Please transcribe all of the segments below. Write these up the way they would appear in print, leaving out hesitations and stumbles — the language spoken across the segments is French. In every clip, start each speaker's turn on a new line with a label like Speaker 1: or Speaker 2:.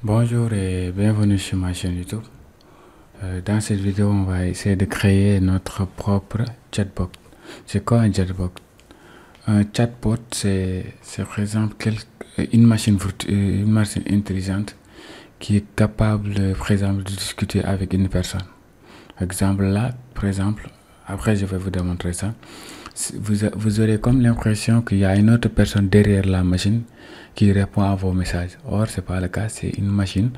Speaker 1: Bonjour et bienvenue sur ma chaîne YouTube. Dans cette vidéo, on va essayer de créer notre propre chatbot. C'est quoi un chatbot? Un chatbot, c'est par exemple une machine intelligente qui est capable, par exemple, de discuter avec une personne. Exemple là, par exemple, après je vais vous démontrer ça. Vous aurez comme l'impression qu'il y a une autre personne derrière la machine qui répond à vos messages. Or, c'est pas le cas, c'est une machine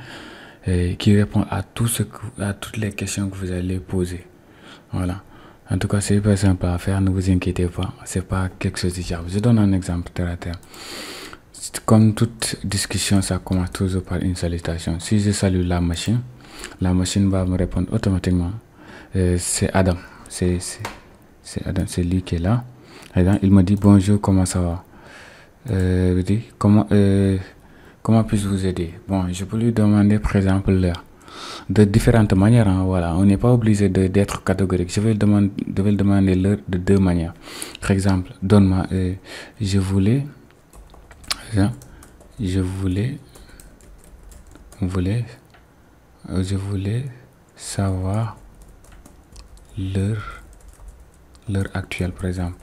Speaker 1: qui répond à toutes les questions que vous allez poser. Voilà. En tout cas, c'est hyper simple à faire, ne vous inquiétez pas, c'est pas quelque chose de grave. Je donne un exemple terre à terre. Comme toute discussion, ça commence toujours par une salutation. Si je salue la machine va me répondre automatiquement. C'est Adam, c'est Adam, c'est lui qui est là. Adam, il me dit bonjour, comment ça va? Comment puis-je vous aider? Bon, je peux lui demander par exemple l'heure de différentes manières. Voilà, on n'est pas obligé d'être catégorique. Je vais le demander l'heure de deux manières. Par exemple, donne-moi, je voulais savoir l'heure actuelle, par exemple.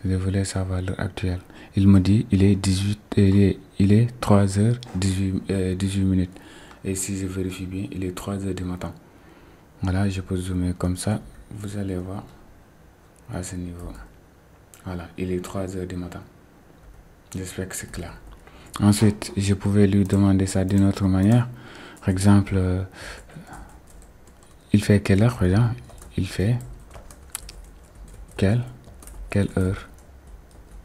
Speaker 1: Je voulais savoir l'heure actuelle. Il me dit il est 3h18 minutes. Et si je vérifie bien, il est 3h du matin. Voilà, je peux zoomer comme ça. Vous allez voir à ce niveau. Voilà, il est 3h du matin. J'espère que c'est clair. Ensuite, je pouvais lui demander ça d'une autre manière. Par exemple, il fait quelle heure, par exemple? Il fait quelle heure?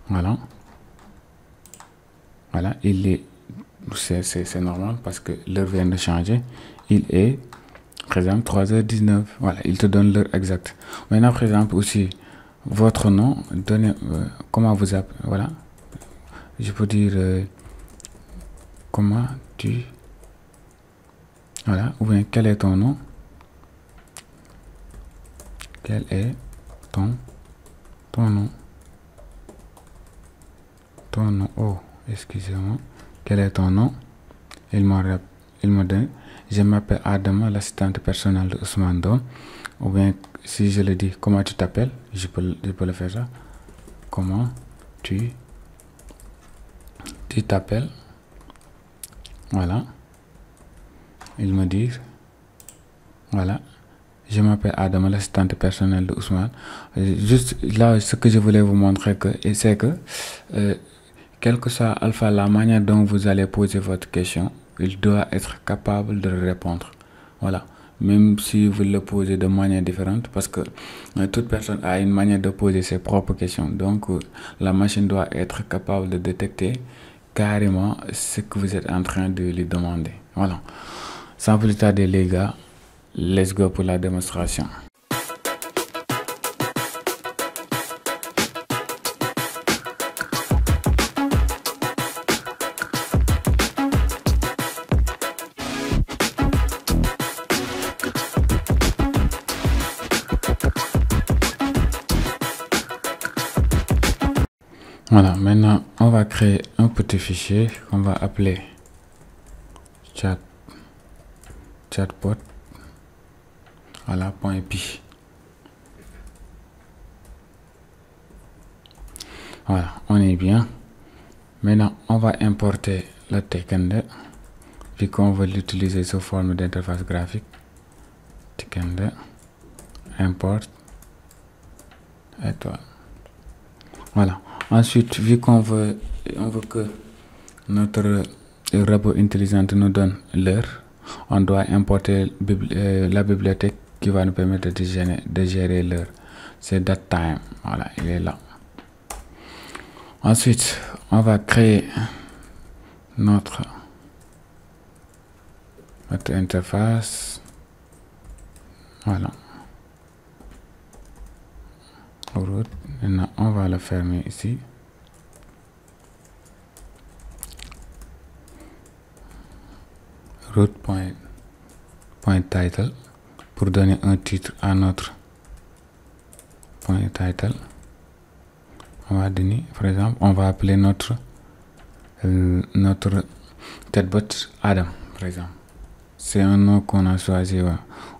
Speaker 1: Voilà. Voilà, c'est normal parce que l'heure vient de changer. Il est, par exemple, 3h19. Voilà, il te donne l'heure exacte. Maintenant, par exemple, aussi, votre nom, donnez, comment vous appelez, voilà. Je peux dire, comment tu, voilà, ou bien, quel est ton nom? Quel est ton nom? Ton nom, oh, excusez-moi. Quel est ton nom? Il me donne, je m'appelle Adama, l'assistante personnelle de Ousmane Don. Ou bien, si je le dis, comment tu t'appelles? Je peux le faire ça. Comment tu t'appelles? Voilà. Il me dit, voilà. Je m'appelle Adama, l'assistante personnelle de Ousmane. Juste là, ce que je voulais vous montrer, c'est que, quelle que soit alpha la manière dont vous allez poser votre question, il doit être capable de répondre. Voilà. Même si vous le posez de manière différente, parce que toute personne a une manière de poser ses propres questions. Donc, la machine doit être capable de détecter carrément ce que vous êtes en train de lui demander. Voilà. Sans plus tarder, les gars, let's go pour la démonstration. Voilà, maintenant on va créer un petit fichier qu'on va appeler chatbot. Voilà, .py. Voilà, on est bien. Maintenant, on va importer le Tcender, puis qu'on va l'utiliser sous forme d'interface graphique. Tcender, import, étoile. Voilà. Ensuite, vu qu'on veut que notre robot intelligent nous donne l'heure, on doit importer la bibliothèque qui va nous permettre de gérer l'heure. C'est datetime. Voilà, il est là. Ensuite, on va créer notre interface. Voilà. Maintenant, on va le fermer ici. Root.title pour donner un titre à notre .title. On va donner, par exemple, on va appeler notre chatbot Adam, par exemple. C'est un nom qu'on a choisi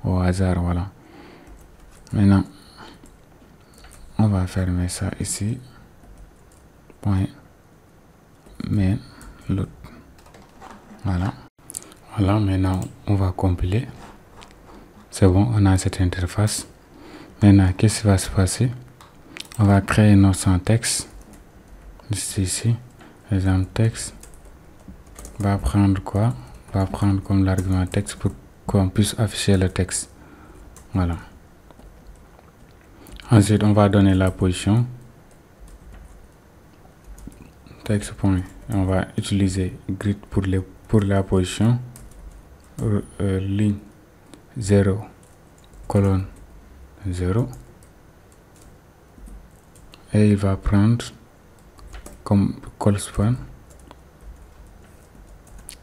Speaker 1: au hasard, voilà. Maintenant, on va fermer ça ici. Point main load. Voilà. Voilà, maintenant on va compiler. C'est bon, on a cette interface. Maintenant, qu'est-ce qui va se passer? On va créer notre sans texte. Ici, exemple texte. Va prendre quoi? Va prendre comme l'argument texte pour qu'on puisse afficher le texte. Voilà. Ensuite, on va donner la position. Texte point. On va utiliser grid pour la position. Ligne 0, colonne 0. Et il va prendre comme correspond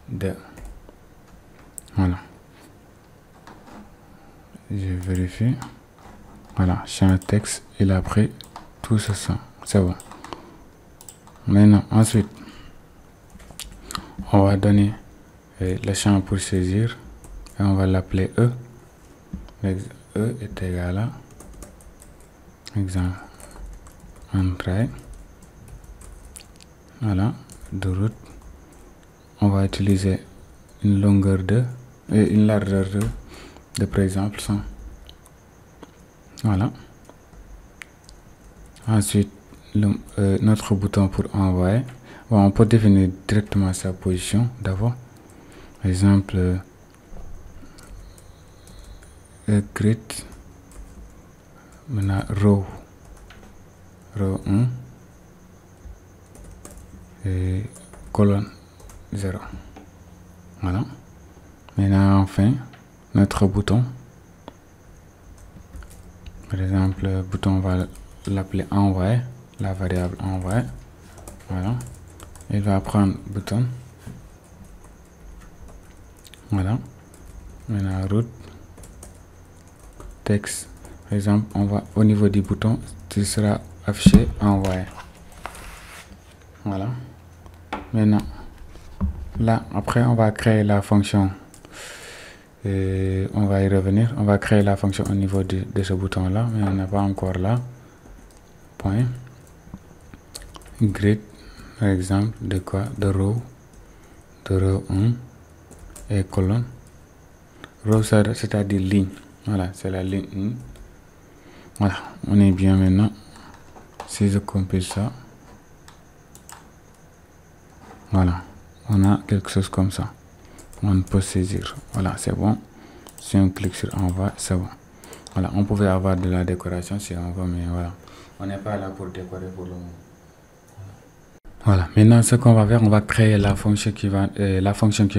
Speaker 1: 2. Voilà. Je vérifie. Voilà, champ texte, il a pris tout ce son. C'est bon. Maintenant, ensuite, on va donner le champ pour saisir. Et on va l'appeler E. E est égal à exemple entrée. Voilà, de route. On va utiliser une longueur et une largeur de par exemple 100. Voilà. Ensuite, notre bouton pour envoyer. Bon, on peut définir directement sa position d'abord. Par exemple, grid. Maintenant, row 1 et colonne 0. Voilà. Maintenant, enfin, notre bouton. Par exemple, le bouton, on va l'appeler envoyer, la variable envoyer. Voilà. Il va prendre bouton. Voilà. Maintenant, route, texte. Par exemple, on va au niveau du bouton, il sera affiché envoyer. Voilà. Maintenant, là, après, on va créer la fonction. Et on va y revenir. On va créer la fonction au niveau de ce bouton là, mais on n'est pas encore là. Point. Grid, par exemple, de quoi? De row 1 et colonne. Row, c'est-à-dire ligne. Voilà, c'est la ligne 1. Voilà, on est bien maintenant. Si je compile ça, voilà, on a quelque chose comme ça. On peut saisir. Voilà, c'est bon. Si on clique sur envoi, c'est bon. Voilà, on pouvait avoir de la décoration si on veut, mais voilà, on n'est pas là pour décorer pour le moment. Voilà, maintenant ce qu'on va faire, on va créer la fonction qui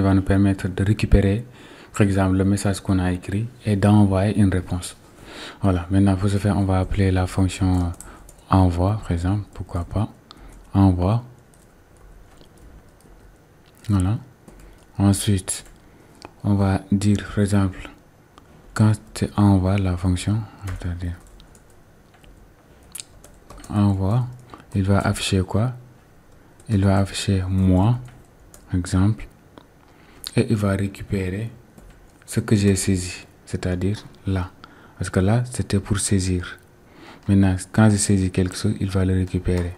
Speaker 1: va nous permettre de récupérer, par exemple, le message qu'on a écrit et d'envoyer une réponse. Voilà, maintenant pour ce faire, on va appeler la fonction envoi, par exemple, pourquoi pas, envoi. Voilà. Ensuite, on va dire, par exemple, quand tu envoies la fonction, c'est-à-dire envoi, il va afficher quoi? Il va afficher moi, exemple, et il va récupérer ce que j'ai saisi, c'est-à-dire là. Parce que là, c'était pour saisir. Maintenant, quand je saisis quelque chose, il va le récupérer.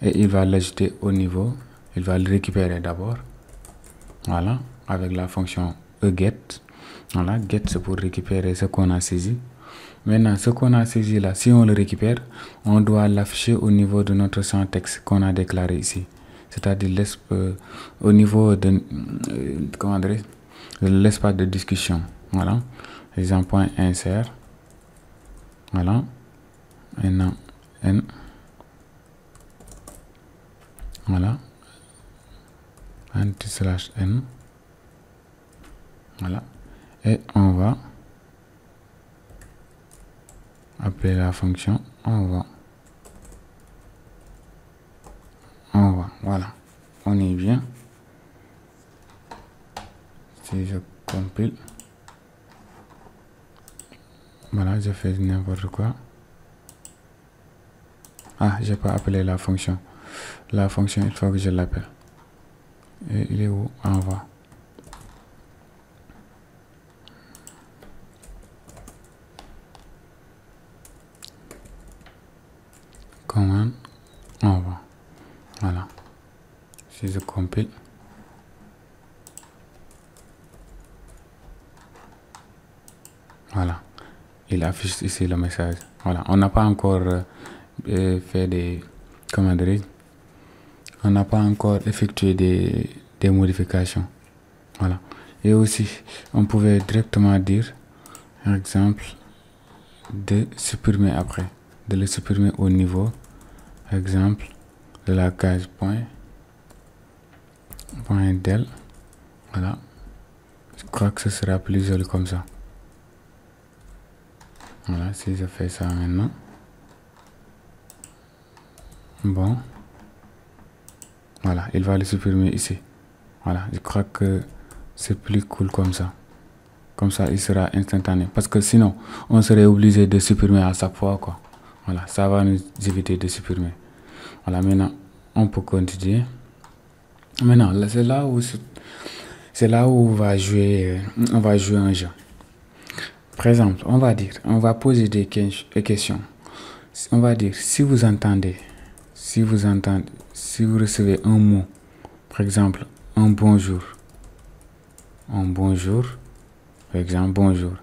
Speaker 1: Et il va l'ajouter au niveau, il va le récupérer d'abord. Voilà, avec la fonction get. Voilà, get c'est pour récupérer ce qu'on a saisi. Maintenant, ce qu'on a saisi là, si on le récupère, on doit l'afficher au niveau de notre champ texte qu'on a déclaré ici. C'est-à-dire au niveau de l'espace de discussion. Voilà, exemple point insert. Voilà, maintenant n. Voilà, anti/n. Voilà, et on va appeler la fonction envoi. Voilà, on est bien. Si je compile, voilà, je fais n'importe quoi. Ah, j'ai pas appelé la fonction. La fonction, il faut que je l'appelle. Et il est où? Envoi. Commande, envoi. Voilà. Si je compile. Voilà. Il affiche ici le message. Voilà. On n'a pas encore fait des... Comment dire? On n'a pas encore effectué des modifications. Voilà. Et aussi, on pouvait directement dire, par exemple, de supprimer après. De le supprimer au niveau, par exemple, de la case point del. Voilà. Je crois que ce sera plus joli comme ça. Voilà, si je fais ça maintenant. Bon. Voilà, il va le supprimer ici. Voilà, je crois que c'est plus cool comme ça. Comme ça, il sera instantané. Parce que sinon, on serait obligé de supprimer à chaque fois, quoi. Voilà, ça va nous éviter de supprimer. Voilà, maintenant, on peut continuer. Maintenant, c'est là où on va jouer un jeu. Par exemple, on va poser des questions. On va dire, si vous recevez un mot, par exemple, un bonjour, par exemple, bonjour,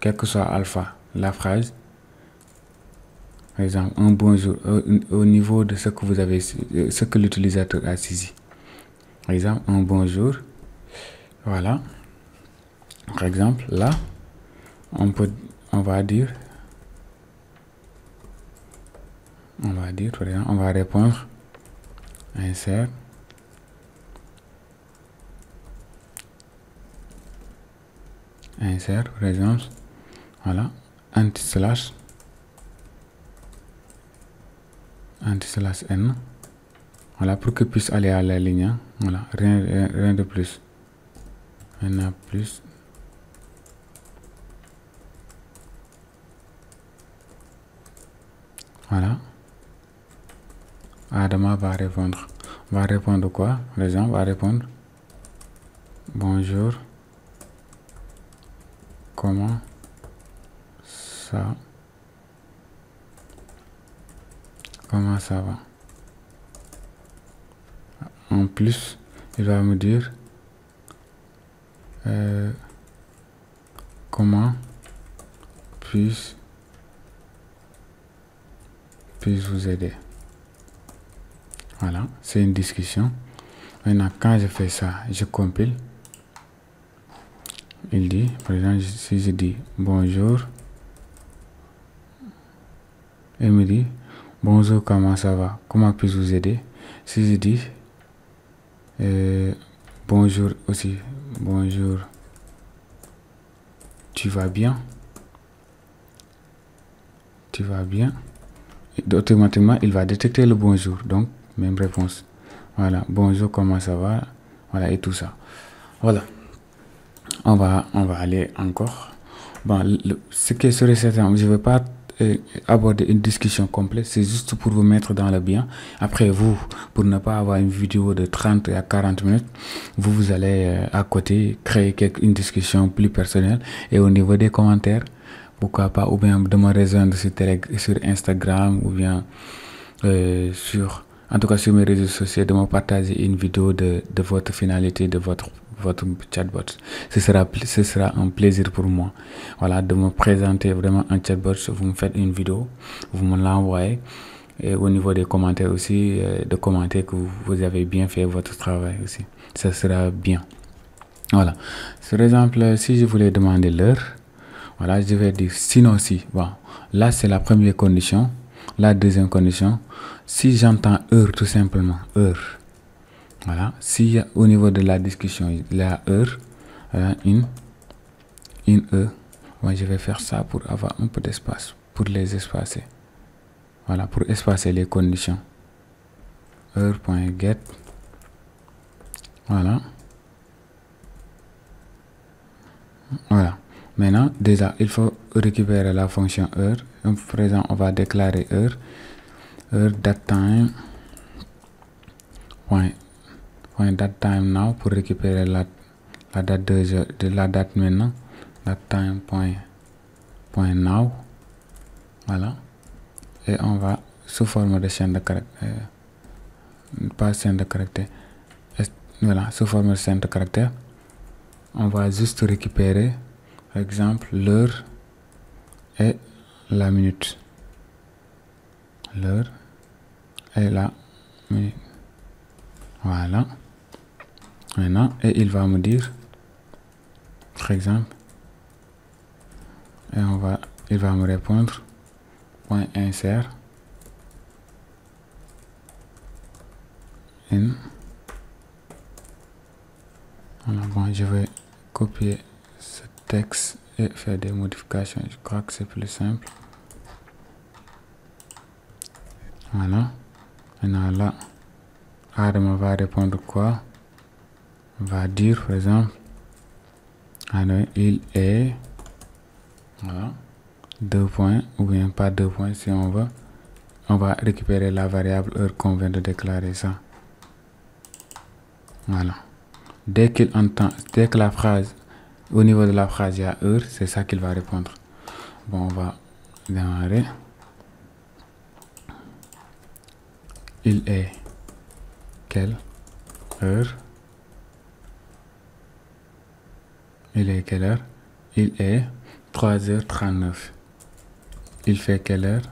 Speaker 1: quel que soit alpha, la phrase, par exemple, un bonjour au niveau de ce que vous avez, ce que l'utilisateur a saisi. Par exemple, un bonjour, voilà. Par exemple, là, on va dire, par exemple, on va répondre, insert, par exemple, voilà, anti-slash n, voilà, pour que puisse aller à la ligne, voilà, rien de plus. Rien plus. Voilà. Adama va répondre. Va répondre quoi? Par exemple, va répondre bonjour. Comment ça va? En plus, il va me dire comment puis-je vous aider? Voilà, c'est une discussion. Maintenant, quand je fais ça, je compile. Il dit, par exemple, si je dis bonjour, il me dit bonjour, comment ça va? Comment puis-je vous aider? Si je dis bonjour aussi, bonjour, tu vas bien? Tu vas bien? Et automatiquement, il va détecter le bonjour. Donc, même réponse. Voilà, bonjour, comment ça va? Voilà, et tout ça. Voilà. On va aller encore. Bon, ce qui serait certain, je ne vais pas aborder une discussion complète, c'est juste pour vous mettre dans le bien. Après, vous, pour ne pas avoir une vidéo de 30 à 40 minutes, vous allez à côté créer une discussion plus personnelle. Et au niveau des commentaires, pourquoi pas, ou bien de me rejoindre sur Instagram, ou bien en tout cas sur mes réseaux sociaux, de me partager une vidéo de votre finalité, de votre chatbot. Ce sera un plaisir pour moi, voilà, de me présenter vraiment un chatbot. Vous me faites une vidéo, vous me l'envoyez, et au niveau des commentaires aussi, de commenter que vous avez bien fait votre travail aussi. Ça sera bien. Voilà. Par exemple, si je voulais demander l'heure, voilà, je vais dire sinon si. Bon, là c'est la première condition. La deuxième condition, si j'entends heure, tout simplement, heure. Voilà, si au niveau de la discussion, la heure, une heure, moi je vais faire ça pour avoir un peu d'espace, pour les espacer. Voilà, pour espacer les conditions. Heure.get. Voilà. Voilà. Maintenant, déjà, il faut récupérer la fonction heure. Par exemple, on va déclarer heure, date time. Point. .datetime_now pour récupérer la date de la date maintenant. Datetime.now. Voilà. Et on va sous forme de chaîne de caractères, pas chaîne de caractères, voilà, sous forme de chaîne de caractères, on va juste récupérer, par exemple, l'heure et la minute. L'heure et la minute. Voilà. Maintenant, et il va me dire, par exemple, et il va me répondre, point insert, in. Voilà, bon, je vais copier ce texte et faire des modifications. Je crois que c'est plus simple. Voilà. Maintenant là, Adam va répondre quoi? Va dire par exemple, alors, il est, voilà, 2 points, ou bien pas 2 points si on veut. On va récupérer la variable heure qu'on vient de déclarer ça. Voilà. Dès qu'il entend, dès que la phrase, au niveau de la phrase, il y a heure, c'est ça qu'il va répondre. Bon, on va démarrer. Il est quelle heure? Il est quelle heure? Il est 3h39. Il fait quelle heure?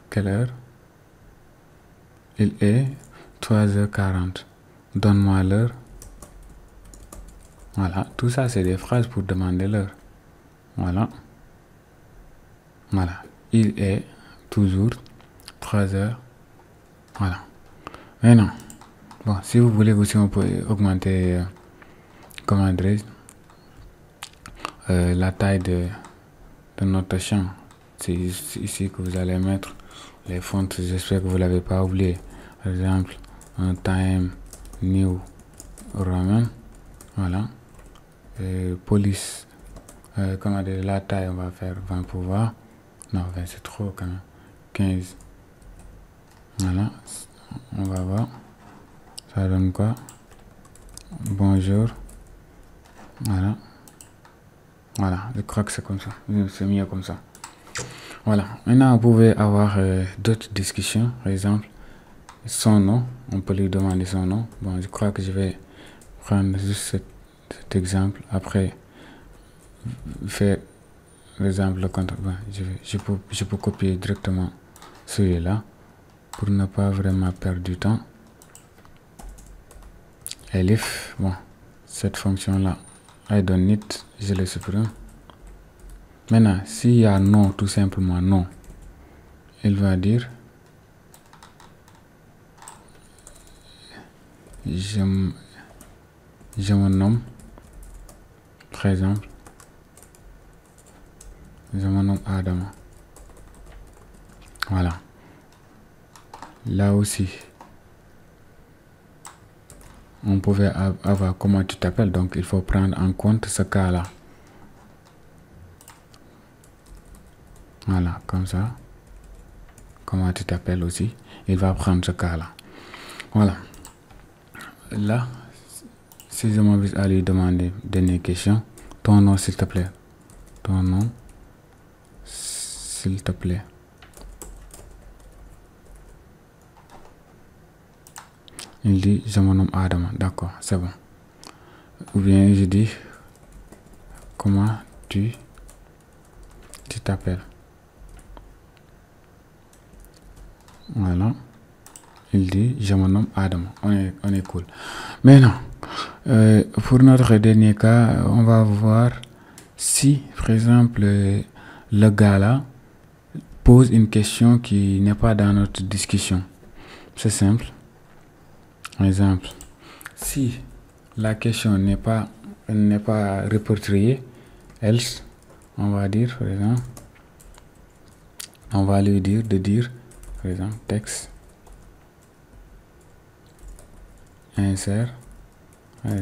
Speaker 1: Quelle heure? Il est 3h40. Donne-moi l'heure. Voilà, tout ça c'est des phrases pour demander l'heure. Voilà. Voilà. Il est toujours 3h. Voilà. Maintenant, bon, si vous voulez aussi, on peut augmenter, comment dirais-je, la taille de notre champ. C'est ici que vous allez mettre les fontes. J'espère que vous ne l'avez pas oublié. Par exemple, un Time New Roman. Voilà. Police. Comment dire, la taille, on va faire 20 pour voir. Non, 20 c'est trop quand même. 15. Voilà. On va voir. Ça donne quoi? Bonjour. Voilà. Voilà. Je crois que c'est comme ça. C'est mieux comme ça. Voilà. Maintenant, vous pouvez avoir d'autres discussions. Par exemple, son nom. On peut lui demander son nom. Bon, je crois que je vais prendre juste cet exemple. Après, faire l'exemple le contre. Bon, je peux copier directement celui-là pour ne pas vraiment perdre du temps. Elif, bon, cette fonction-là, I don't need, je le supprime. Maintenant, s'il y a non, tout simplement non, il va dire je me nomme, par exemple, je me nomme Adam. Voilà. Là aussi, on pouvait avoir comment tu t'appelles, donc il faut prendre en compte ce cas-là. Voilà, comme ça. Comment tu t'appelles aussi, il va prendre ce cas-là. Voilà. Là, si je m'avise à lui demander dernière question, ton nom s'il te plaît. Ton nom, s'il te plaît. Il dit, je me nomme Adam. D'accord, c'est bon. Ou bien je dis, comment tu t'appelles. Voilà. Il dit, je me nomme Adam. On est cool. Maintenant, pour notre dernier cas, on va voir si, par exemple, le gars là pose une question qui n'est pas dans notre discussion. C'est simple. Par exemple, si la question n'est pas répertoriée, else, on va dire, par exemple, on va lui dire de dire, par exemple, texte, insert, par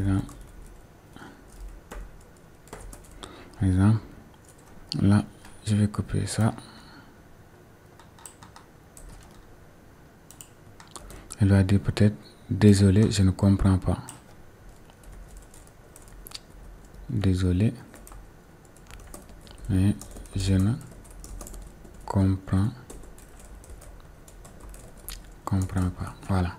Speaker 1: exemple, là, je vais copier ça. Il va dire peut-être désolé, je ne comprends pas. Désolé, mais je ne comprends pas. Voilà.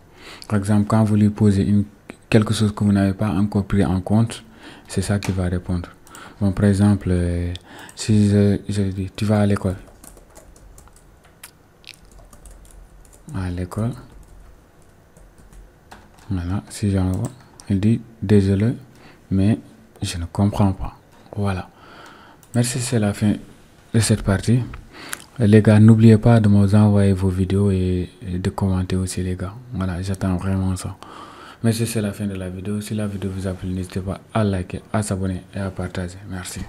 Speaker 1: Par exemple, quand vous lui posez quelque chose que vous n'avez pas encore pris en compte, c'est ça qu'il va répondre. Bon, par exemple, si je dis tu vas à l'école. À l'école. Voilà, si j'envoie, il dit désolé, mais je ne comprends pas. Voilà. Merci, c'est la fin de cette partie. Les gars, n'oubliez pas de m'envoyer vos vidéos et de commenter aussi, les gars. Voilà, j'attends vraiment ça. Merci, c'est la fin de la vidéo. Si la vidéo vous a plu, n'hésitez pas à liker, à s'abonner et à partager. Merci.